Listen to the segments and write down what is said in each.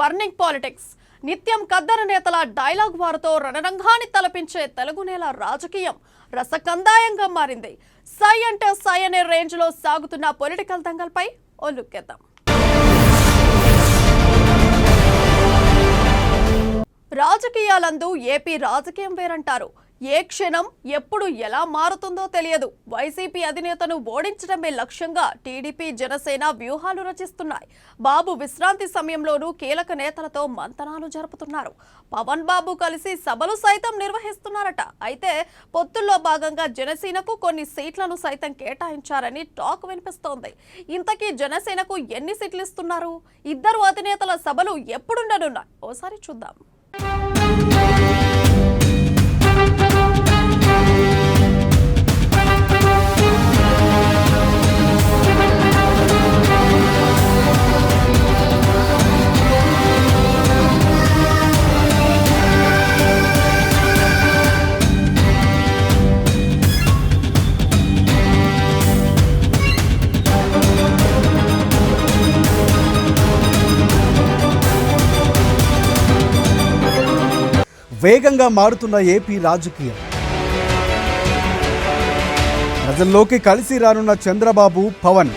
Burning politics. నిత్యం కద్దరు నేతల dialogue వారితో రణరంగాన్ని తలపించే తెలుగు నేల రాజకీయం రసకందాయంగా మారింది. సై అంటే సై అనే రేంజ్ లో సాగుతున్న పొలిటికల్ దంగల్పై ఓ లుక్ వేద్దాం. రాజకీయాలందు ఏపీ రాజకీయం వేరంటారు. ఏ క్షణం ఎప్పుడు ఎలా మారుతుందో తెలియదు. వైసీపీ అధినేతను ఓడించడమే లక్ష్యంగా టీడీపీ జనసేన వ్యూహాలు రచిస్తున్నాయి. బాబు విశ్రాంతి సమయంలోనూ కీలక నేతలతో మంతనాలు జరుపుతున్నారు. పవన్ బాబు కలిసి సభలు సైతం నిర్వహిస్తున్నారట. అయితే పొత్తుల్లో భాగంగా జనసేనకు కొన్ని సీట్లను సైతం కేటాయించారని టాక్ వినిపిస్తోంది. ఇంతకీ జనసేనకు ఎన్ని సీట్లు ఇస్తున్నారు? ఇద్దరు అధినేతల సభలు ఎప్పుడుండనున్నాయి? ఓసారి చూద్దాం. వేగంగా మారుతున్న ఏపీ రాజకీయం. ప్రజల్లోకి కలిసి రానున్న చంద్రబాబు, పవన్.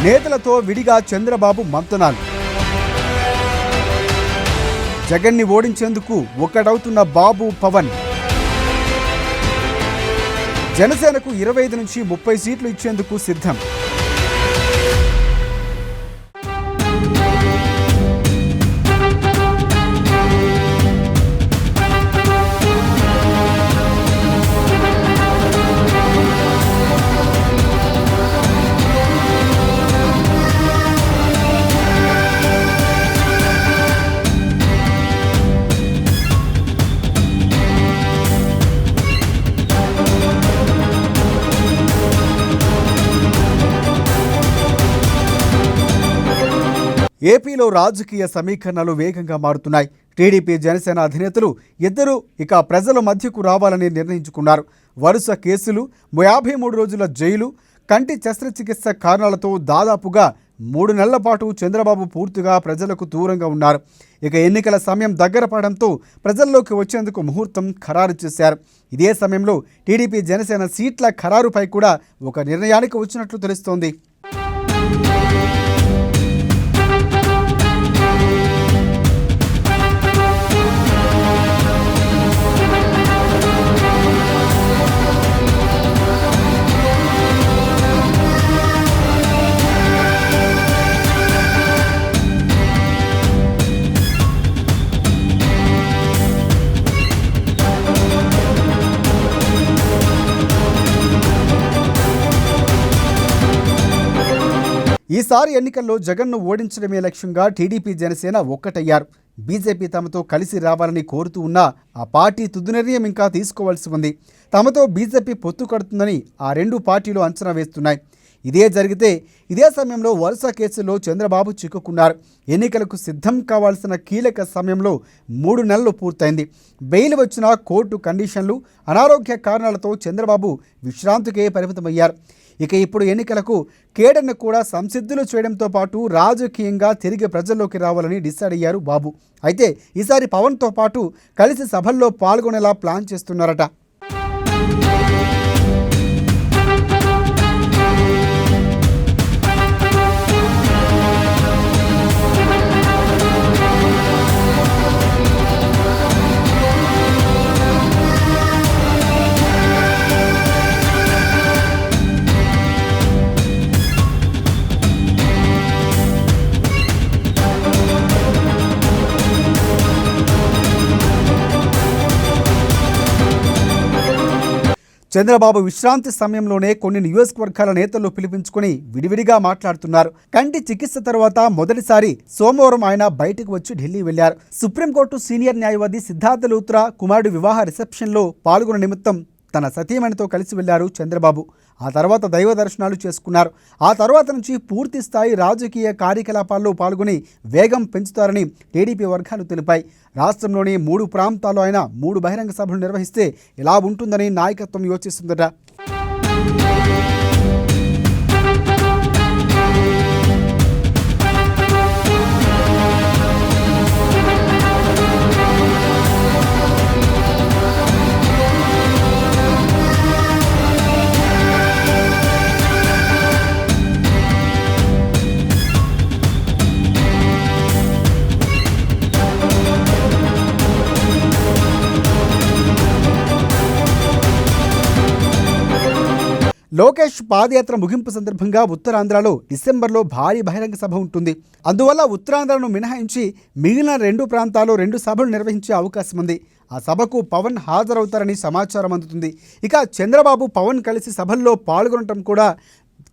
నేతలతో విడిగా చంద్రబాబు మంతనాలు. జగన్ని ఓడించేందుకు ఒక్కటవుతున్న బాబు, పవన్. జనసేనకు 25 నుంచి 30 సీట్లు ఇచ్చేందుకు సిద్ధం. ఏపీలో రాజకీయ సమీకరణలు వేగంగా మారుతున్నాయి. టీడీపీ జనసేన అధినేతలు ఇద్దరూ ఇక ప్రజల మధ్యకు రావాలని నిర్ణయించుకున్నారు. వరుస కేసులు, 53 రోజుల జైలు, కంటి శస్త్రచికిత్స కారణాలతో దాదాపుగా 3 నెలల పాటు చంద్రబాబు పూర్తిగా ప్రజలకు దూరంగా ఉన్నారు. ఇక ఎన్నికల సమయం దగ్గర పడడంతో ప్రజల్లోకి వచ్చేందుకు ముహూర్తం ఖరారు చేశారు. ఇదే సమయంలో టీడీపీ జనసేన సీట్ల ఖరారుపై కూడా ఒక నిర్ణయానికి వచ్చినట్లు తెలుస్తోంది. ఈసారి ఎన్నికల్లో జగన్ను ఓడించడమే లక్ష్యంగా టీడీపీ జనసేన ఒక్కటయ్యారు. బీజేపీ తమతో కలిసి రావాలని కోరుతూ ఉన్నా ఆ పార్టీ తుది నిర్ణయం ఇంకా తీసుకోవాల్సి ఉంది. తమతో బీజేపీ పొత్తు కడుతుందని ఆ రెండు పార్టీలు అంచనా వేస్తున్నాయి. ఇదే జరిగితే ఇదే సమయంలో వరుస కేసుల్లో చంద్రబాబు చిక్కుకున్నారు. ఎన్నికలకు సిద్ధం కావాల్సిన కీలక సమయంలో 3 నెలలు పూర్తయింది. బెయిల్ వచ్చిన కోర్టు కండిషన్లు, అనారోగ్య కారణాలతో చంద్రబాబు విశ్రాంతికే పరిమితమయ్యారు. ఇక ఇప్పుడు ఎన్నికలకు కేడర్ను కూడా సంసిద్ధులు చేయడంతో పాటు రాజకీయంగా తిరిగి ప్రజల్లోకి రావాలని డిసైడ్ అయ్యారు బాబు. అయితే ఈసారి పవన్తో పాటు కలిసి సభల్లో పాల్గొనేలా ప్లాన్ చేస్తున్నారట. చంద్రబాబు విశ్రాంతి సమయంలోనే కొన్ని నియోజకవర్గాల నేతలు పిలిపించుకుని విడివిడిగా మాట్లాడుతున్నారు. కంటి చికిత్స తర్వాత మొదటిసారి సోమవారం ఆయన బయటకు వచ్చి ఢిల్లీ వెళ్లారు. సుప్రీంకోర్టు సీనియర్ న్యాయవాది సిద్ధార్థ లూత్రా కుమారుడి వివాహ రిసెప్షన్లో పాల్గొన్న నిమిత్తం తన సతీమణితో కలిసి వెళ్లారు చంద్రబాబు. ఆ తర్వాత దైవ దర్శనాలు చేసుకున్నారు. ఆ తర్వాత నుంచి పూర్తి స్థాయి రాజకీయ కార్యకలాపాల్లో పాల్గొని వేగం పెంచుతారని టీడీపీ వర్గాలు తెలిపాయి. రాష్ట్రంలోని 3 ప్రాంతాల్లో ఆయన 3 బహిరంగ సభలు నిర్వహిస్తే ఎలా ఉంటుందని నాయకత్వం యోచిస్తుందట. లోకేష్ పాదయాత్ర ముగింపు సందర్భంగా ఉత్తరాంధ్రలో డిసెంబర్లో భారీ బహిరంగ సభ ఉంటుంది. అందువల్ల ఉత్తరాంధ్రను మినహాయించి మిగిలిన 2 ప్రాంతాల్లో 2 సభలు నిర్వహించే అవకాశం ఉంది. ఆ సభకు పవన్ హాజరవుతారని సమాచారం అందుతుంది. ఇక చంద్రబాబు పవన్ కలిసి సభల్లో పాల్గొనడం కూడా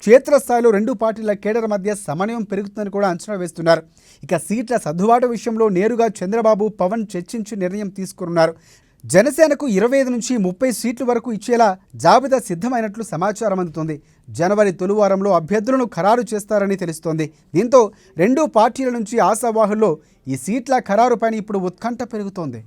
క్షేత్రస్థాయిలో 2 పార్టీల కేడర్ మధ్య సమన్వయం పెరుగుతుందని కూడా అంచనా వేస్తున్నారు. ఇక సీట్ల సర్దుబాటు విషయంలో నేరుగా చంద్రబాబు పవన్ చర్చించి నిర్ణయం తీసుకున్నారు. జనసేనకు 25 నుంచి 30 సీట్ల వరకు ఇచ్చేలా జాబితా సిద్ధమైనట్లు సమాచారం అందుతోంది. జనవరి తొలివారంలో అభ్యర్థులను ఖరారు చేస్తారని తెలుస్తోంది. దీంతో 2 పార్టీల నుంచి ఆశావాహుల్లో ఈ సీట్ల ఖరారుపైన ఇప్పుడు ఉత్కంఠ పెరుగుతోంది.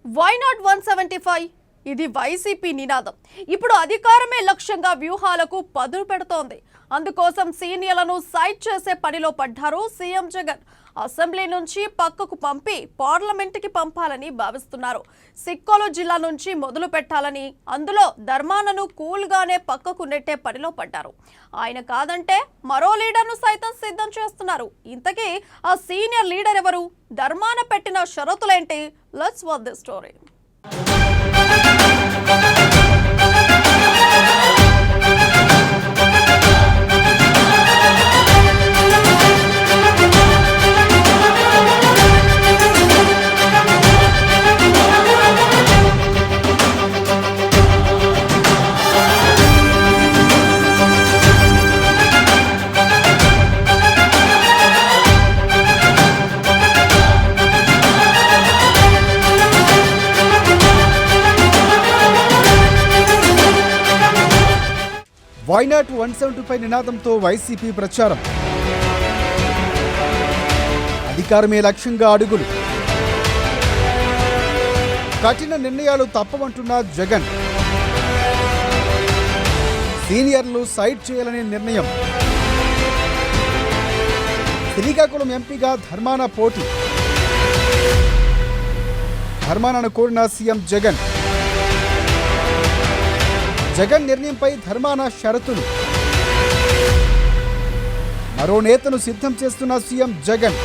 Why not 175? ఇది వైసీపీ నినాదం. ఇప్పుడు అధికారమే లక్ష్యంగా వ్యూహాలకు పదును పెడుతోంది. అందుకోసం సీనియర్లను సైడ్ చేసే పనిలో పడ్డారు సీఎం జగన్. అసెంబ్లీ నుంచి పక్కకు పంపి పార్లమెంటుకి పంపాలని భావిస్తున్నారు. సిక్కోలు జిల్లా నుంచి మొదలు పెట్టాలని, అందులో ధర్మానను కూల్గానే పక్కకు నెట్టే పనిలో పడ్డారు. ఆయన కాదంటే మరో లీడర్ను సైతం సిద్ధం చేస్తున్నారు. ఇంతకీ ఆ సీనియర్ లీడర్ ఎవరు? ధర్మాన పెట్టిన షరతులేంటి? Let's watch the story. Why not 175 నినాదంతో వైసీపీ ప్రచారం. అధికారమే లక్ష్యంగా అడుగులు. కఠిన నిర్ణయాలు తప్పవంటున్న జగన్. సీనియర్లు సైడ్ చేయాలనే నిర్ణయం. శ్రీకాకుళం ఎంపీగా ధర్మాన పోటీ. ధర్మానను కోరిన సీఎం జగన్. జగన్ నిర్ణయంపై ధర్మాన షరతులు. మరో నేతను సిద్ధం చేస్తున్న సీఎం జగన్.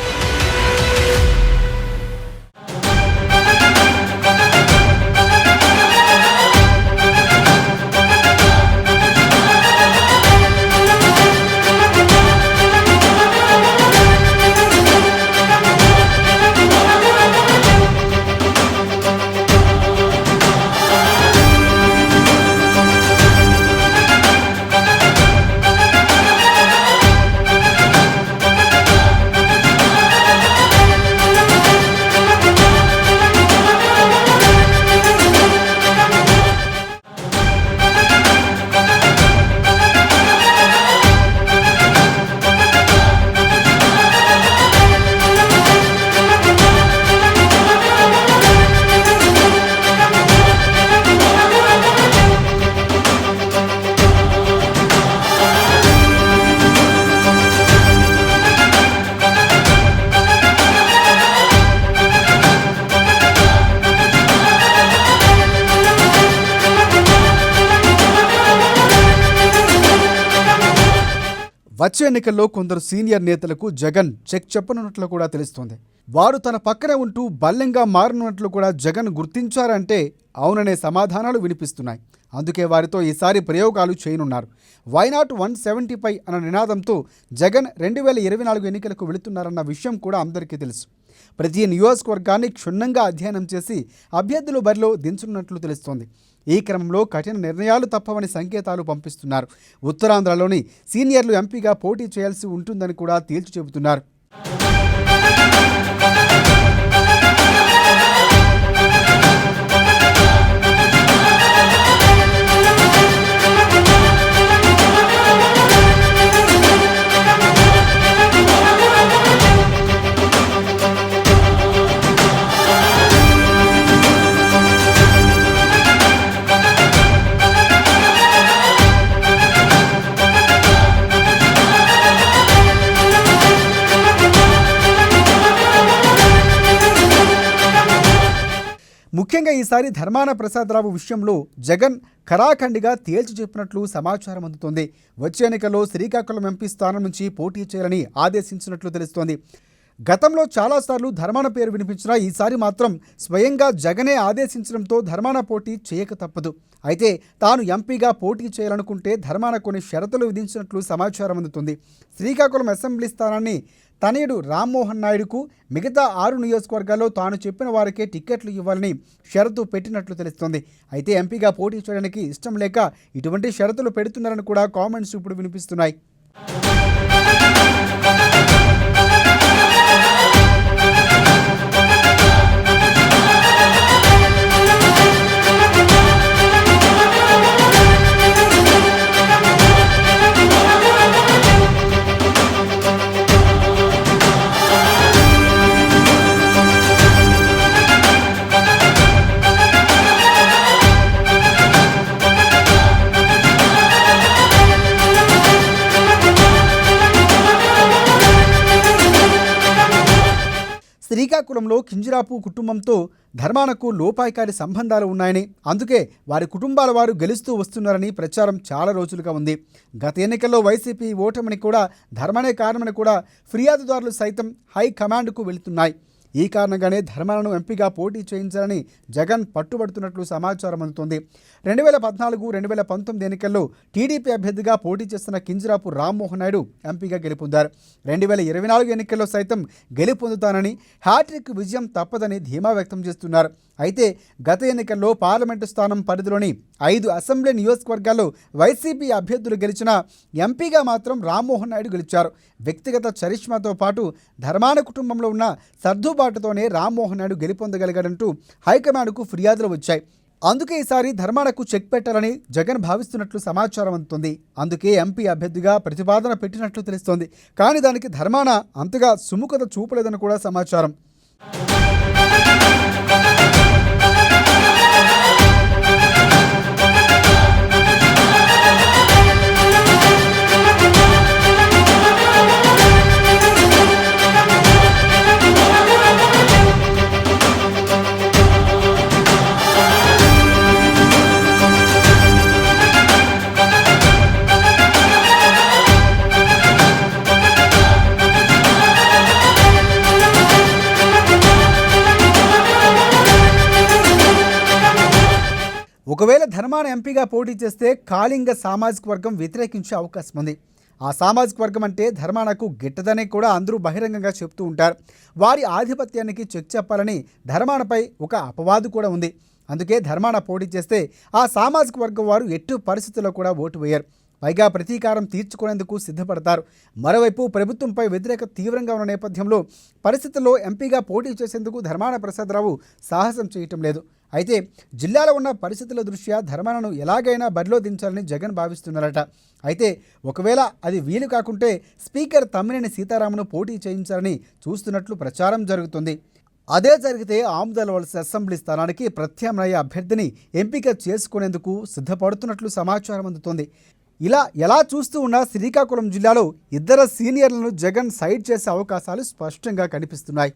వచ్చే ఎన్నికల్లో కొందరు సీనియర్ నేతలకు జగన్ చెక్ చెప్పనున్నట్లు కూడా తెలుస్తోంది. వారు తన పక్కనే ఉంటూ బల్లెంగా మారనున్నట్లు కూడా జగన్ గుర్తించారంటే అవుననే సమాధానాలు వినిపిస్తున్నాయి. అందుకే వారితో ఈసారి ప్రయోగాలు చేయనున్నారు. వై నాట్ 175 అన్న నినాదంతో జగన్ 2024 ఎన్నికలకు వెళుతున్నారన్న విషయం కూడా అందరికీ తెలుసు. ప్రతి నియోజకవర్గాన్ని క్షుణ్ణంగా అధ్యయనం చేసి అభ్యర్థులు బరిలో దించనున్నట్లు తెలుస్తోంది. ఈ క్రమంలో కఠిన నిర్ణయాలు తప్పవని సంకేతాలు పంపిస్తున్నారు. ఉత్తరాంధ్రలోని సీనియర్లు ఎంపీగా పోటీ చేయాల్సి ఉంటుందని కూడా తేల్చి చెబుతున్నారు. ముఖ్యంగా ఈసారి ధర్మాన ప్రసాదరావు విషయంలో జగన్ ఖరాఖండిగా తేల్చి చెప్పినట్లు సమాచారం అందుతోంది. వచ్చే ఎన్నికల్లో శ్రీకాకుళం ఎంపీ స్థానం నుంచి పోటీ చేయాలని ఆదేశించినట్లు తెలుస్తోంది. గతంలో చాలాసార్లు ధర్మాన పేరు వినిపించినా ఈసారి మాత్రం స్వయంగా జగనే ఆదేశించడంతో ధర్మాన పోటీ చేయక తప్పదు. అయితే తాను ఎంపీగా పోటీ చేయాలనుకుంటే ధర్మాన కొన్ని షరతులు విధించినట్లు సమాచారం అందుతుంది. శ్రీకాకుళం అసెంబ్లీ స్థానాన్ని తనయుడు రామ్మోహన్ నాయుడుకు, మిగతా 6 నియోజకవర్గాల్లో తాను చెప్పిన వారికే టిక్కెట్లు ఇవ్వాలని షరతు పెట్టినట్లు తెలుస్తోంది. అయితే ఎంపీగా పోటీ చేయడానికి ఇష్టం లేక ఇటువంటి షరతులు పెడుతున్నారని కూడా కామెంట్స్ ఇప్పుడు వినిపిస్తున్నాయి. శ్రీకాకుళంలో కింజరాపు కుటుంబంతో ధర్మానకు లోపాయికారి సంబంధాలు ఉన్నాయని, అందుకే వారి కుటుంబాల వారు గెలుస్తూ వస్తున్నారని ప్రచారం చాలా రోజులుగా ఉంది. గత ఎన్నికల్లో వైసీపీ ఓటమిని కూడా ధర్మనే కారణమని కూడా ఫిర్యాదుదారులు సైతం హైకమాండ్కు వెళుతున్నాయి. ఈ కారణంగానే ధర్మాలను ఎంపీగా పోటీ చేయించాలని జగన్ పట్టుబడుతున్నట్లు సమాచారం అందుతోంది. 2014-2019 ఎన్నికల్లో టీడీపీ అభ్యర్థిగా పోటీ చేస్తున్న కింజరాపు రామ్మోహన్ నాయుడు ఎంపీగా గెలుపొందారు. 2024 ఎన్నికల్లో సైతం గెలుపొందుతానని, హ్యాట్రిక్ విజయం తప్పదని ధీమా వ్యక్తం చేస్తున్నారు. అయితే గత ఎన్నికల్లో పార్లమెంటు స్థానం పరిధిలోని 5 అసెంబ్లీ నియోజకవర్గాల్లో వైసీపీ అభ్యర్థులు గెలిచినా ఎంపీగా మాత్రం రామ్మోహన్ నాయుడు గెలిచారు. వ్యక్తిగత చరిష్మాతో పాటు ధర్మాన కుటుంబంలో ఉన్న సర్దుబాటుతోనే రామ్మోహన్ నాయుడు గెలుపొందగలిగాడంటూ హైకమాండ్కు ఫిర్యాదులు వచ్చాయి. అందుకే ఈసారి ధర్మానకు చెక్ పెట్టాలని జగన్ భావిస్తున్నట్లు సమాచారం అందుతుంది. అందుకే ఎంపీ అభ్యర్థిగా ప్రతిపాదన పెట్టినట్లు తెలుస్తోంది. కానీ దానికి ధర్మాన అంతగా సుముఖత చూపలేదని కూడా సమాచారం. ఒకవేళ ధర్మాన ఎంపీగా పోటీ చేస్తే కాళింగ సామాజిక వర్గం వ్యతిరేకించే అవకాశం ఉంది. ఆ సామాజిక వర్గం అంటే ధర్మానకు గిట్టదని కూడా అందరూ బహిరంగంగా చెప్తూ ఉంటారు. వారి ఆధిపత్యానికి చెక్ చెప్పాలని ధర్మానపై ఒక అపవాదు కూడా ఉంది. అందుకే ధర్మాన పోటీ చేస్తే ఆ సామాజిక వర్గం వారు ఎట్టి పరిస్థితుల్లో కూడా ఓటు వేయరు. పైగా ప్రతీకారం తీర్చుకునేందుకు సిద్ధపడతారు. మరోవైపు ప్రభుత్వంపై వ్యతిరేకత తీవ్రంగా ఉన్న నేపథ్యంలో పరిస్థితుల్లో ఎంపీగా పోటీ చేసేందుకు ధర్మాన ప్రసాదరావు సాహసం చేయటం లేదు. అయితే జిల్లాలో ఉన్న పరిస్థితుల దృష్ట్యా ధర్మానను ఎలాగైనా బరిలో దించాలని జగన్ భావిస్తున్నారట. అయితే ఒకవేళ అది వీలు కాకుంటే స్పీకర్ తమ్మినేని సీతారామను పోటీ చేయించాలని చూస్తున్నట్లు ప్రచారం జరుగుతుంది. అదే జరిగితే ఆముదాలవలస అసెంబ్లీ స్థానానికి ప్రత్యామ్నాయ అభ్యర్థిని ఎంపిక చేసుకునేందుకు సిద్ధపడుతున్నట్లు సమాచారం అందుతోంది. ఇలా ఎలా చూస్తూ ఉన్నా శ్రీకాకుళం జిల్లాలో 2 సీనియర్లను జగన్ సైడ్ చేసే అవకాశాలు స్పష్టంగా కనిపిస్తున్నాయి.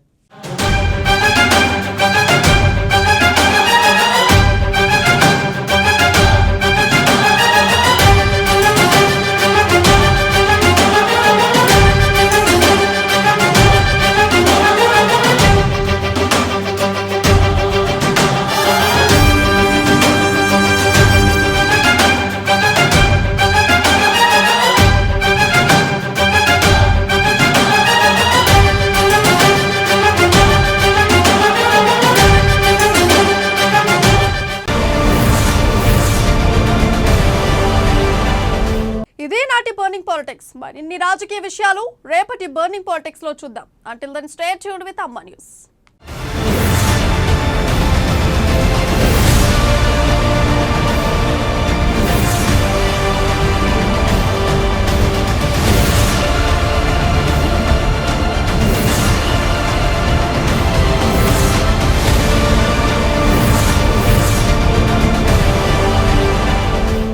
ఇదే నాటి బర్నింగ్ పాలిటిక్స్. మరిన్ని రాజకీయ విషయాలు రేపటి బర్నింగ్ పాలిటిక్స్ లో చూద్దాం. Until then stay tuned with Amma news.